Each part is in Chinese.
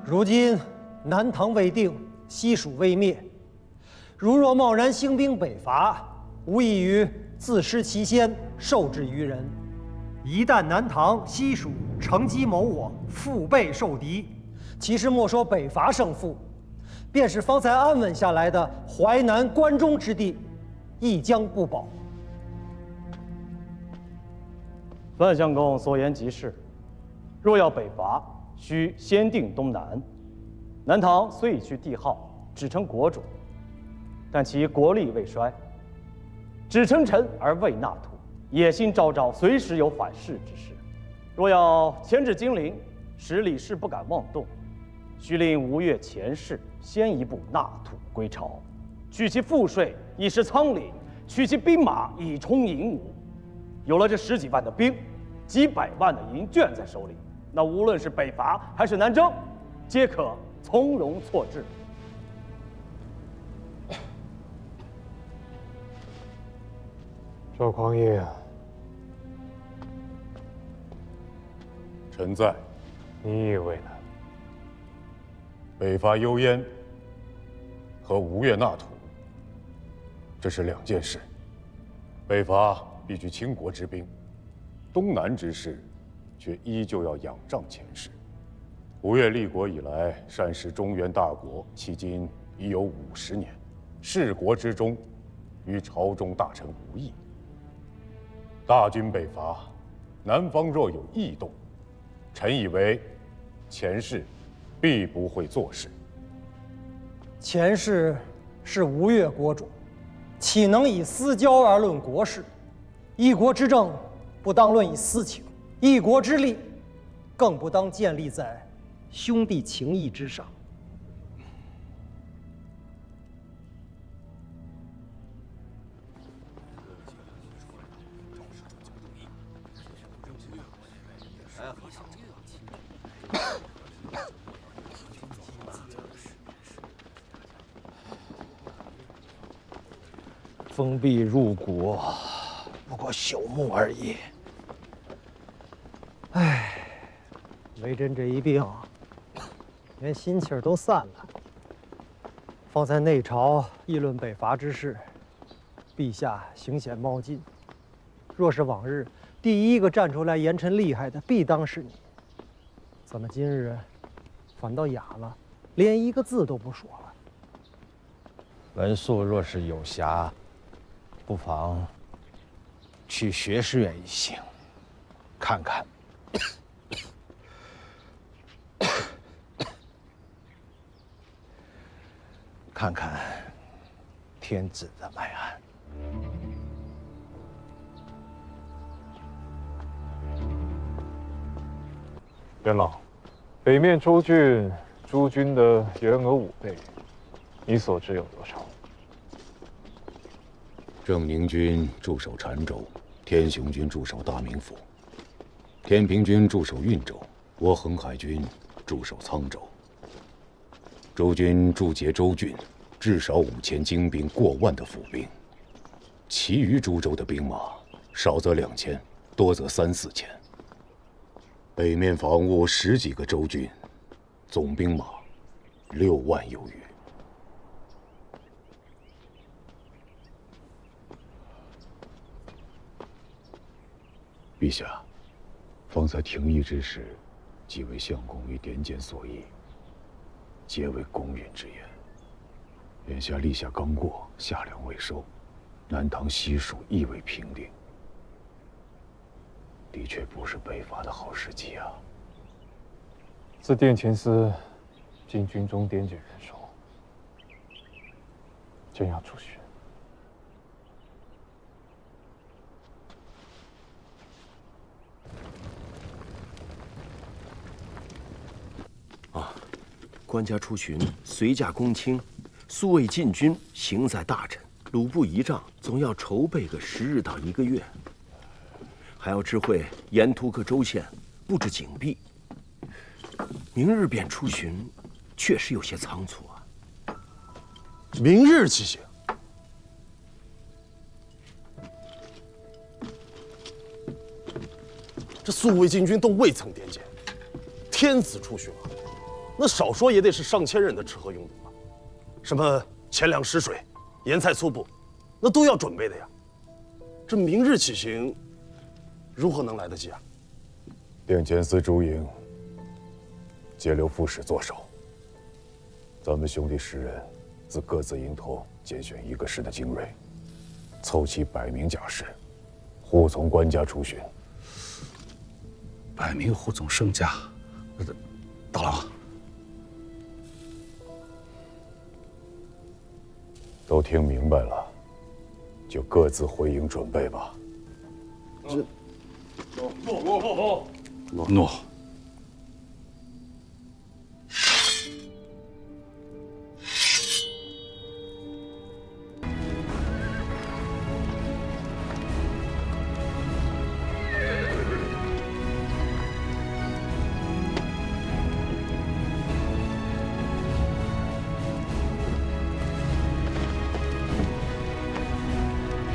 如今南唐未定，西蜀未灭，如若贸然兴兵北伐，无异于自失其先，受制于人。一旦南唐、西蜀乘机谋我，腹背受敌，其实莫说北伐胜负，便是方才安稳下来的淮南、关中之地，亦将不保。范相公所言极是。若要北伐，须先定东南。南唐虽已去帝号，只称国主，但其国力未衰，只称臣而未纳土，野心昭昭，随时有反噬之势。若要牵制金陵，使李氏不敢妄动，须令吴越前世先一步纳土归朝，去其赋税以实仓廪，取其兵马以充营伍。有了这10几万的兵，几百万的银券在手里，那无论是北伐还是南征，皆可从容错置。赵匡胤，臣在。你以为呢？北伐幽燕和吴越纳土，这是2件事。北伐必须倾国之兵，东南之事却依旧要仰仗前世。吴越立国以来，善使中原大国，迄今已有50年，事国之中，与朝中大臣无异。大军北伐，南方若有异动，臣以为前世必不会做事。前世是吴越国主，岂能以私交而论国事？一国之政，不当论以私情；一国之利，更不当建立在兄弟情谊之上。封闭入谷，不过朽木而已。唉，为朕这一病，连心气儿都散了。方才内朝议论北伐之事，陛下行显冒进。若是往日，第一个站出来言臣厉害的，必当是你。怎么今日反倒哑了，连一个字都不说了？文素若是有暇，不妨去学士院一行，看看。看看天子的脉案。元老，北面州郡诸军的员额5倍，你所知有多少？郑宁军驻守澶州，天雄军驻守大名府，天平军驻守运州，我恒海军驻守沧州。州军驻节州郡，至少5000精兵，过万的府兵。其余诸州的兵马，少则2000，多则3、4千。北面防务10几个州郡，总兵马6万有余。陛下，方才廷议之事，即为相公与典检所议，皆为公允之言。眼下立夏刚过，夏粮未收，南唐西蜀亦未平定，的确不是北伐的好时机啊。自殿前司经军中典检人手，正要出巡。官家出巡，随驾公卿，素未进军，行在大臣。鲁布仪仗总要筹备个10日到1个月，还要知会沿途各州县，布置警备。明日便出巡，确实有些仓促啊。明日即行。这宿卫禁军都未曾点检，天子出巡啊！那少说也得是上千人的吃喝用度吧？什么钱粮食水、盐菜粗布，那都要准备的呀。这明日起行，如何能来得及啊？殿前司朱营皆留副使坐守。咱们兄弟10人，自各自营头拣选1个师的精锐，凑齐100名甲士，护从官家出巡。100名护从圣驾，大郎，都听明白了，就各自回营准备吧。诺。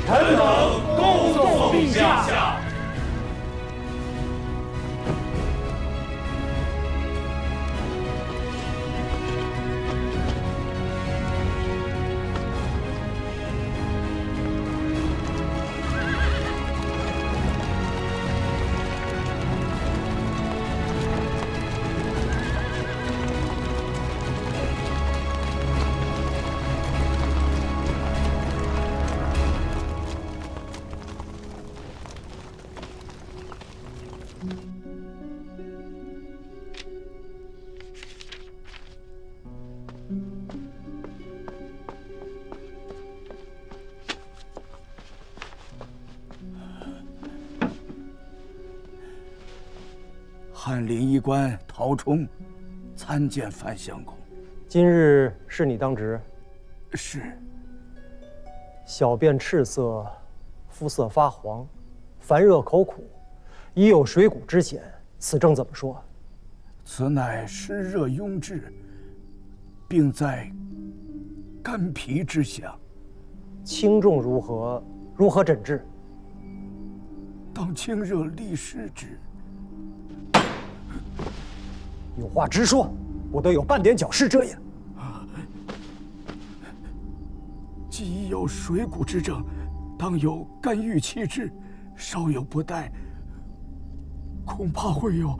臣等恭送陛下。翰林医官陶冲参见范相公。今日是你当值？是。小便赤色，肤色发黄，烦热口苦，已有水谷之险。此症怎么说？此乃湿热壅滞，病在肝脾之下。轻重如何？如何诊治？当清热利湿之。有话直说，不得有半点矫饰遮掩。既已有水谷之症，当有肝郁气滞，稍有不待，恐怕会有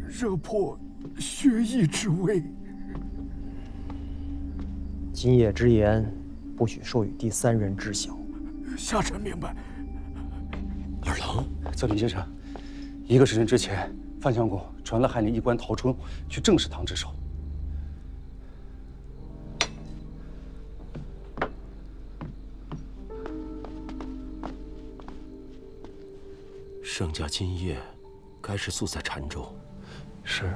热破血溢之危。今夜之言，不许授予第3人知晓。下臣明白。二郎，奏领先生，1个时辰之前，范相公传了翰林医官陶冲去正式堂值守。圣驾今夜该是宿在澶州。是。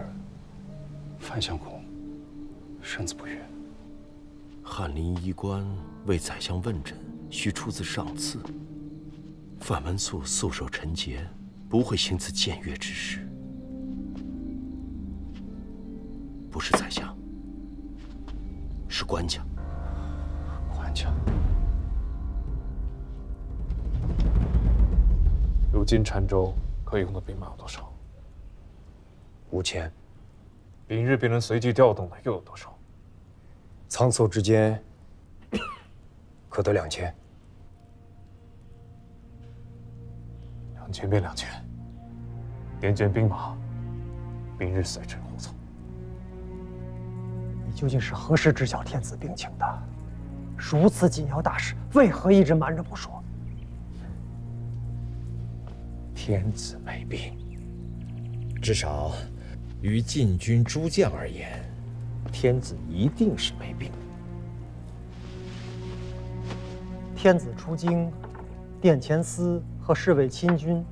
范相公身子不悦。翰林医官为宰相问诊，须出自上次。范文肃素守臣节，不会行此僭越之事。不是宰相，是官家。官家。如今澶州可以用的兵马有多少？5000。明日便能随即调动的又有多少？仓促之间，可得2000。2000便2000，点检兵马，明日随臣护从。你究竟是何时知晓天子病情的？如此紧要大事，为何一直瞒着不说？天子没病，至少于禁军诸将而言，天子一定是没病。天子出京，殿前司和侍卫亲军，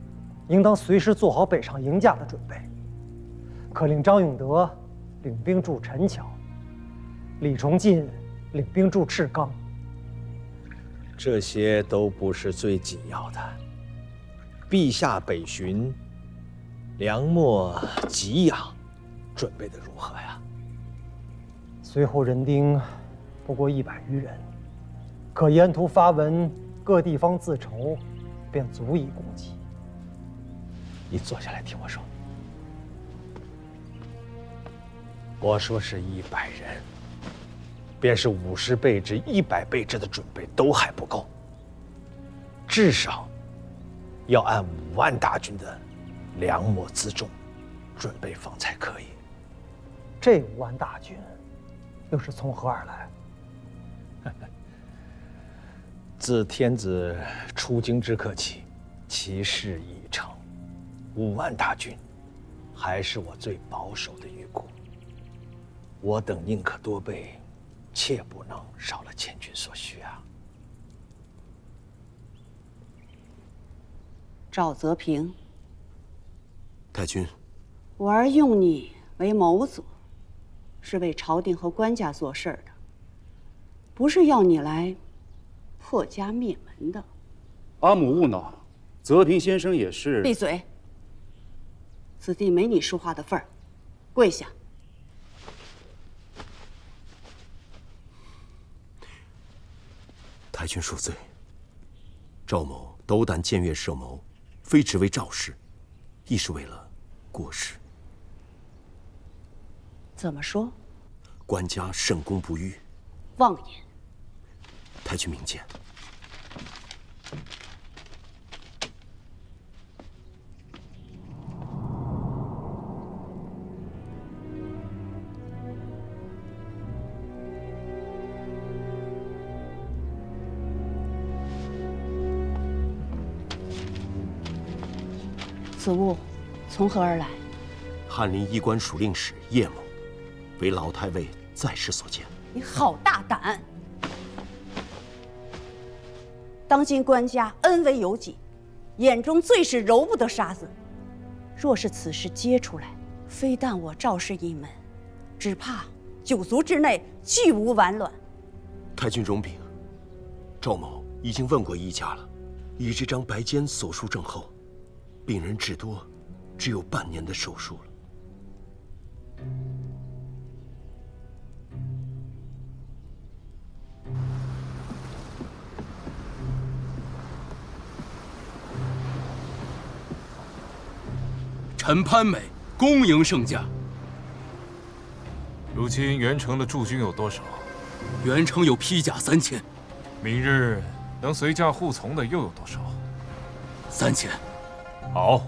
应当随时做好北上迎驾的准备。可令张永德领兵驻陈桥，李崇进领兵驻赤冈。这些都不是最紧要的。陛下北巡，粮秣给养，准备的如何呀？随后人丁不过100余人，可沿途发文各地方自筹，便足以供给。你坐下来听我说。我说是100人，便是50倍至100倍制的准备都还不够，至少要按5万大军的2秣辎重准备方才可以。这5万大军又是从何而来？自天子出京之刻起，其事已成。5万大军，还是我最保守的预估。我等宁可多备，切不能少了千军所需啊！赵泽平，太君，我儿用你为谋佐，是为朝廷和官家做事的，不是要你来破家灭门的。阿母勿恼，泽平先生也是。闭嘴！此地没你说话的份儿，跪下。太君恕罪。赵某斗胆僭越设谋，非只为赵氏，亦是为了国事。怎么说？官家甚功不渝。妄言！太君明鉴。此物从何而来？翰林医官署令使叶某，为老太尉在世所见。你好大胆！当今官家恩为由己，眼中最是揉不得沙子。若是此事揭出来，非但我赵氏一门，只怕9族之内俱无完卵。太君容禀，赵某已经问过医家了，以这张白笺所述症后，病人至多只有半年的手术了。陈潘美恭迎圣驾。如今元城的驻军有多少？元城有披甲3000。明日能随驾护从的又有多少？3000。好，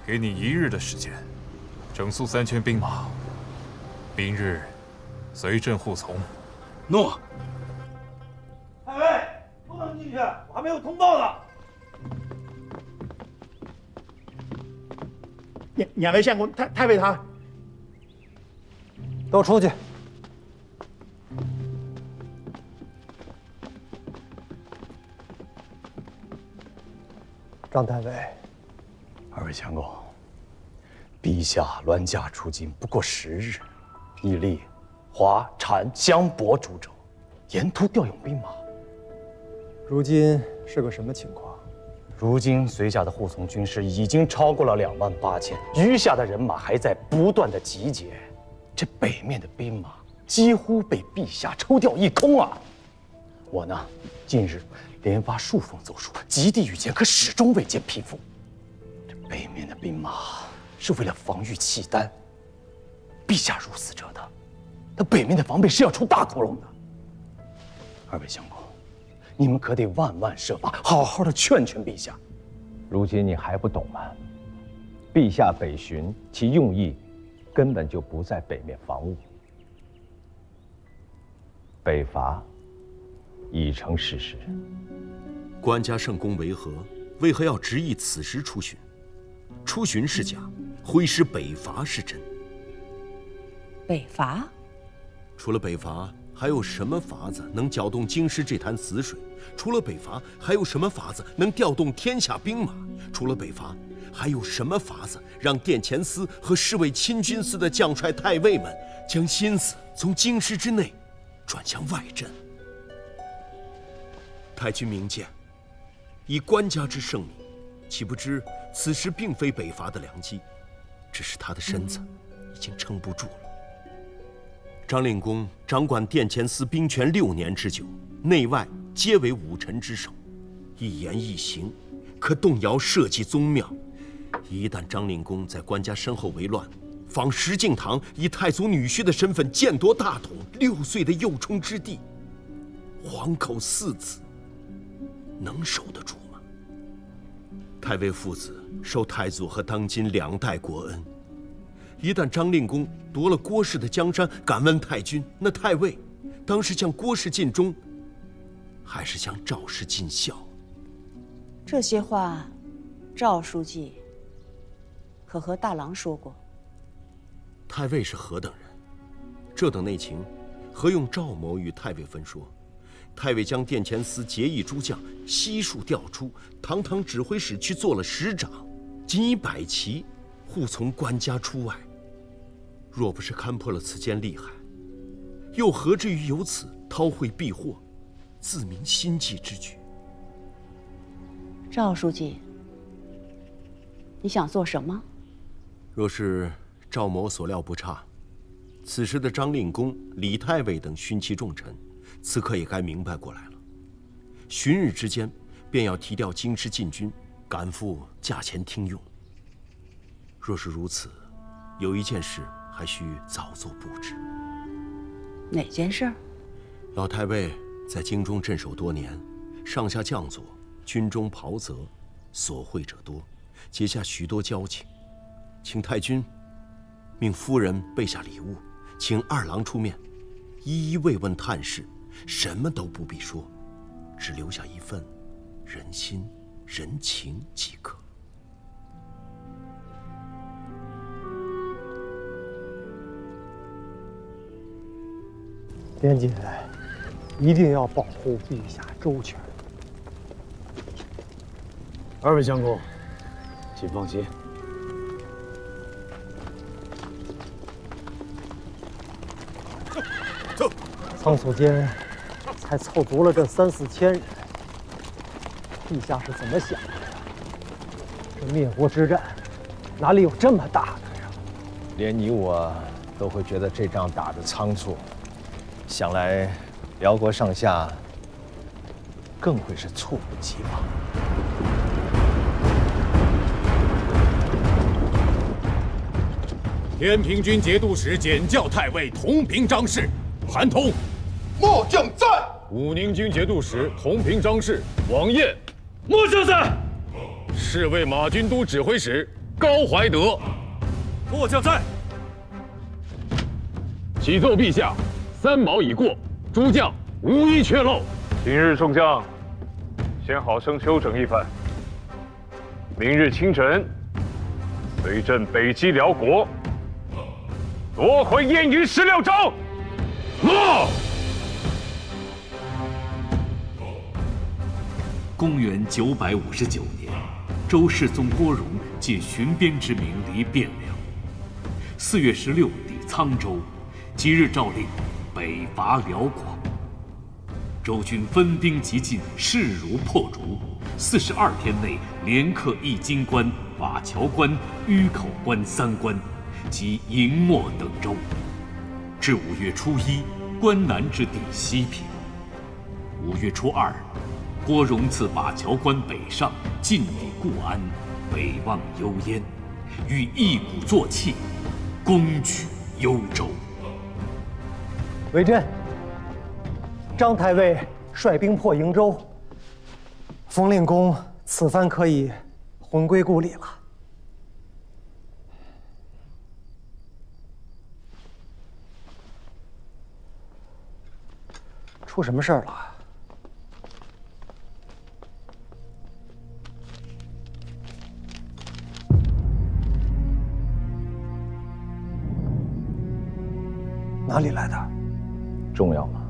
给你1日的时间，整肃3000兵马，明日随朕护从。诺。太尉，不能进去，我还没有通报呢。两位相公，太尉他都出去。张太尉，2位相公，陛下銮驾出京不过10日，已立华、禅、襄、博诸州，沿途调用兵马。如今是个什么情况？如今随驾的护从军士已经超过了28000，余下的人马还在不断的集结。这北面的兵马几乎被陛下抽调一空啊！我呢，近日连发数封奏书，极地御前，可始终未见匹夫。这北面的兵马是为了防御契丹，陛下如此折腾，那北面的防备是要出大窟窿的。2位相公，你们可得万万设法，好好的劝劝陛下。如今你还不懂吗？陛下北巡，其用意根本就不在北面防务，北伐已成事实。官家圣公为何？为何要执意此时出巡？出巡是假，挥师北伐是真。北伐？除了北伐，还有什么法子能搅动京师这潭死水？除了北伐，还有什么法子能调动天下兵马？除了北伐，还有什么法子让殿前司和侍卫亲军司的将帅太尉们将心思从京师之内转向外镇？太君明鉴，以官家之圣明，岂不知此时并非北伐的良机，只是他的身子已经撑不住了。张令公掌管殿前司兵权6年之久，内外皆为武臣之首，一言一行可动摇社稷宗庙。一旦张令公在官家身后为乱，仿石敬瑭以太祖女婿的身份剑夺大统6岁的幼冲之地，皇口4子，能守得住吗？太尉父子受太祖和当今2代国恩，一旦张令公夺了郭氏的江山，敢问太君，那太尉当是向郭氏尽忠，还是向赵氏尽孝？这些话，赵书记可和大郎说过？太尉是何等人？这等内情，何用赵某与太尉分说？太尉将殿前司结义诸将悉数调出，堂堂指挥使去做了使长，仅以摆旗护从官家出外。若不是勘破了此间厉害，又何至于由此韬晦避祸，自明心计之举？赵书记，你想做什么？若是赵某所料不差，此时的张令公、李太尉等勋戚重臣，此刻也该明白过来了。旬日之间，便要提调京师禁军，赶赴驾前听用。若是如此，有一件事还需早做布置。哪件事？老太尉在京中镇守多年，上下将佐、军中袍泽，所会者多，结下许多交情，请太君命夫人备下礼物，请二郎出面，一一慰问探视，什么都不必说，只留下一份人心人情即可。莲姐，一定要保护陛下周全。2位相公，请放心。仓促间才凑足了这3、4千人，陛下是怎么想的呀？这灭国之战哪里有这么大的呀？连你我都会觉得这仗打得仓促，想来辽国上下更会是猝不及防。天平军节度使检校太尉同平张氏韩通，末将在。武宁军节度使同平张氏王彦，末将在。侍卫马军都指挥使高怀德，末将在。启奏陛下，3卯已过，诸将无一缺漏。今日众将先好生休整一番，明日清晨随朕北击辽国，夺回燕云16州。落。公元959年，周世宗郭荣借巡边之名离汴梁。4月16抵沧州，即日诏令北伐辽国。周军分兵急进，势如破竹，42天内连克易津关、瓦桥关、峪口关3关及营漠等州。至5月初1，关南之地西平。5月初2，郭荣自瓦桥关北上，进抵固安，北望幽燕，欲一鼓作气，攻取幽州。为朕，张太尉率兵破瀛州，冯令公此番可以魂归故里了。出什么事儿了？哪里来的？重要吗？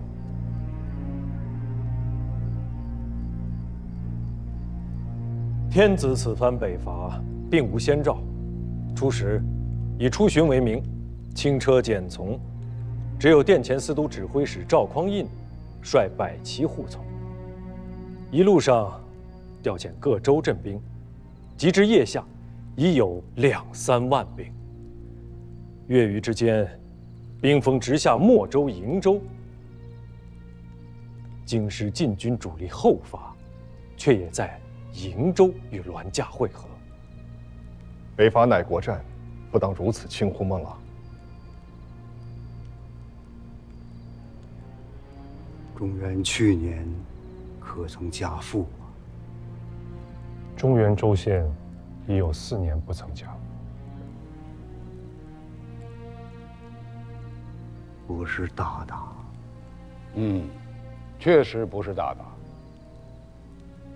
天子此番北伐，并无先兆。初时以出巡为名，轻车简从，只有殿前司都指挥使赵匡胤率百骑护从。一路上调遣各州镇兵，及至腋下，已有2、3万兵。月余之间，兵锋直下莫州、瀛州。京师禁军主力后发，却也在瀛州与栾驾会合。北伐乃国战，不当如此轻忽孟浪。中原去年可曾加赋啊？中原州县已有4年不曾加。不是大打。确实不是大打。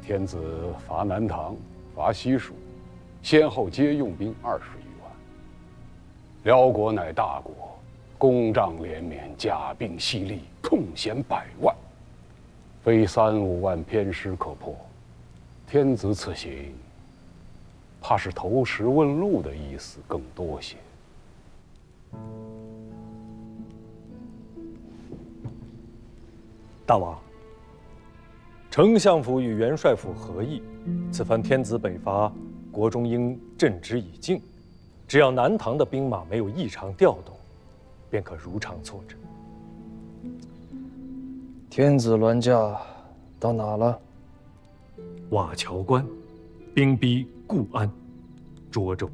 天子伐南唐，伐西蜀，先后皆用兵20余万。辽国乃大国，功仗连绵，甲兵犀利，空闲100万，非3、5万偏师可破。天子此行，怕是投石问路的意思更多些。大王，丞相府与元帅府合议，此番天子北伐，国中应镇之以静。只要南唐的兵马没有异常调动，便可如常作战。天子銮驾到哪了？瓦桥关，兵逼固安、涿州。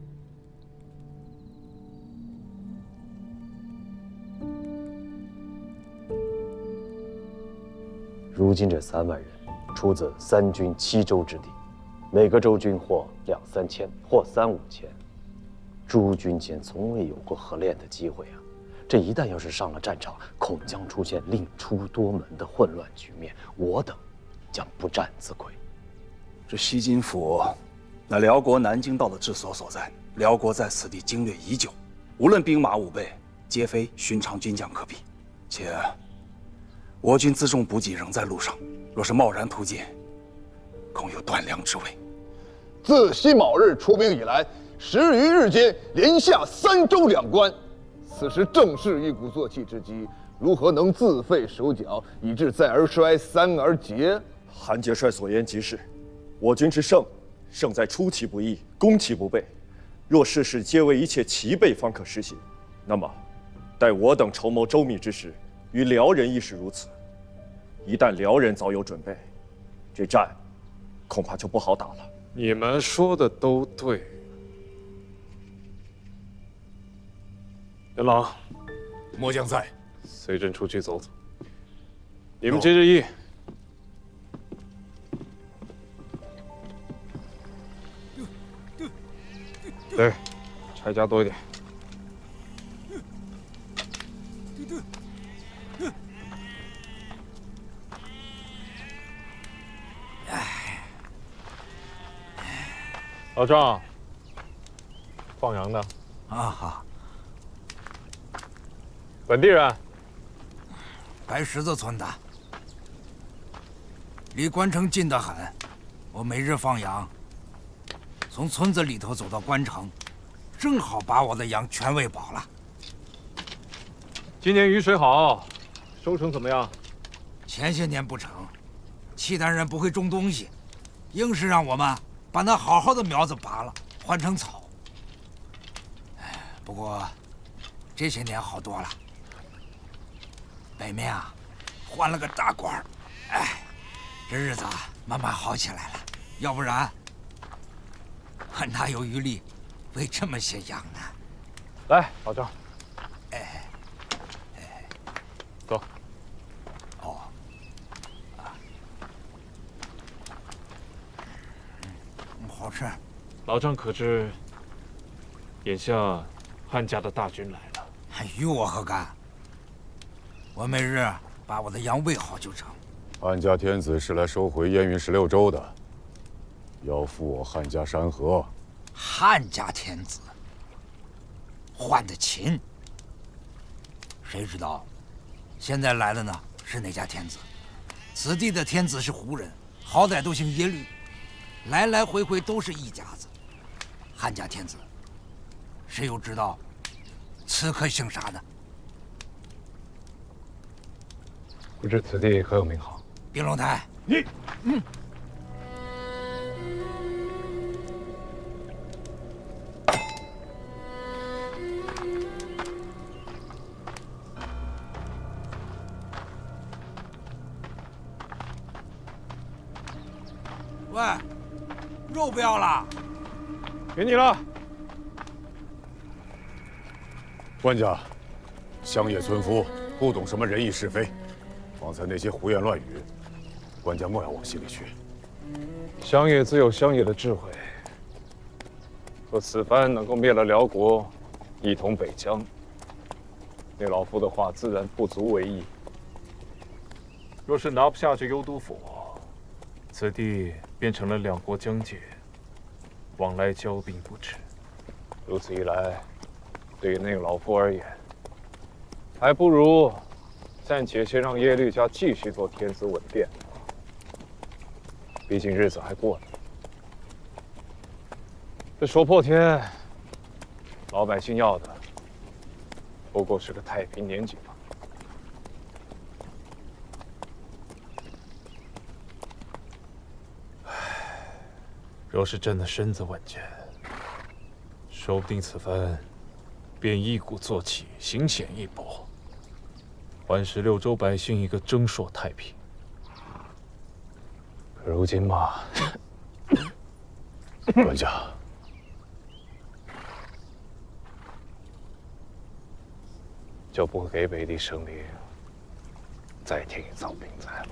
如今这3万人，出自3军7州之地，每个州军或2、3千，或3、5千。诸军间从未有过合练的机会啊！这一旦要是上了战场，恐将出现令出多门的混乱局面，我等将不战自愧。这西津府，乃辽国南京道的治所所在。辽国在此地经略已久，无论兵马武备，皆非寻常军将可比。且我军辎重补给仍在路上，若是贸然突进，恐有断粮之危。自辛卯日出兵以来，10余日间连下3州2关，此时正是一鼓作气之机，如何能自废手脚，以致再而衰，3而竭？韩节帅所言极是，我军之胜，胜在出其不意，攻其不备。若事事皆为一切齐备，方可实行。那么，待我等筹谋周密之时，与辽人亦是如此。一旦辽人早有准备，这战恐怕就不好打了。你们说的都对。元朗，末将在，随朕出去走走。你们接着议。对，柴加多一点。老赵，放羊的啊哈，本地人，白石子村的，离关城近得很。我每日放羊，从村子里头走到关城，正好把我的羊全喂饱了。今年雨水好，收成怎么样？前些年不成，契丹人不会种东西，硬是让我们把那好好的苗子拔了，换成草。不过这些年好多了，北面啊换了个大官儿，这日子慢慢好起来了。要不然我哪有余力喂这么些羊呢？来，老赵，走。哦，好吃。老张可知，眼下汉家的大军来了，与我何干？我每日把我的羊喂好就成。汉家天子是来收回燕云16州的，要付我汉家山河。汉家天子换的秦，谁知道现在来的呢是哪家天子？此地的天子是胡人，好歹都姓耶律，来来回回都是一家子。汉家天子，谁又知道此刻姓啥呢？不知此地可有名号？冰龙台。喂，肉不要了？给你了。官家，乡野村夫不懂什么仁义是非，方才那些胡言乱语，官家莫要往心里去。乡野自有乡野的智慧。若此番能够灭了辽国，一统北疆，那老夫的话自然不足为意。若是拿不下这幽都府，此地变成了两国疆界，往来交兵不止。如此一来，对于那个老夫而言，还不如暂且先让耶律家继续做天子稳殿。毕竟日子还过呢。这说破天，老百姓要的不过是个太平年景吧。若是真的身子稳健，说不定此番便一鼓作气，行险一搏，还16州百姓一个征硕太平。可如今嘛，官家，就不给北地生灵再添一遭兵灾了。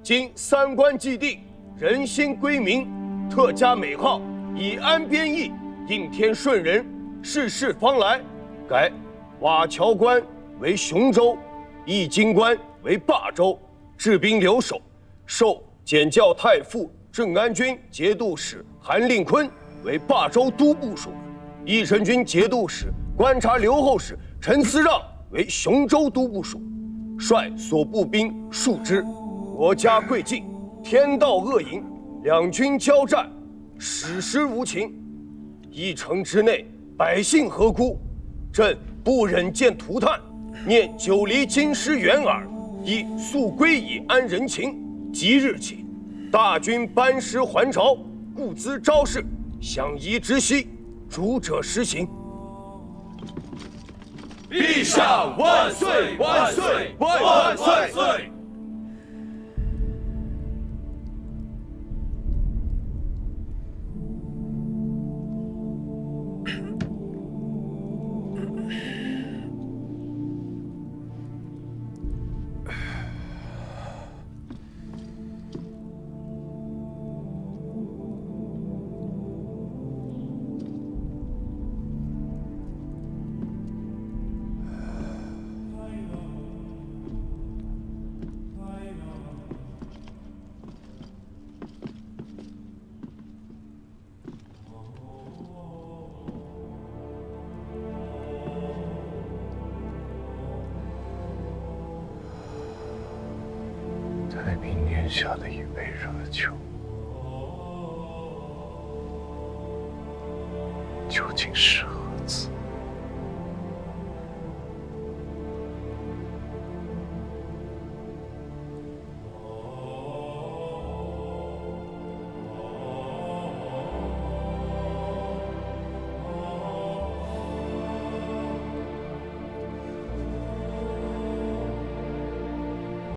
今三官既定，人心归明，特加美号，以安边邑，应天顺人，世事方来。改瓦桥关为雄州，义京关为霸州，治兵留守，授检校太傅正安军节度使韩令坤为霸州都部署，义臣军节度使、观察留后使陈思让为雄州都部署，率所部兵数支。国家贵境，天道恶淫，两军交战，史实无情。一城之内，百姓何辜？朕不忍见涂炭，念久离京师远耳，亦速归以安人情。即日起，大军班师还朝，故兹招式，相宜直息，主者实行。陛下万岁！万岁！万岁！太平年下的一杯热酒，究竟是何滋味？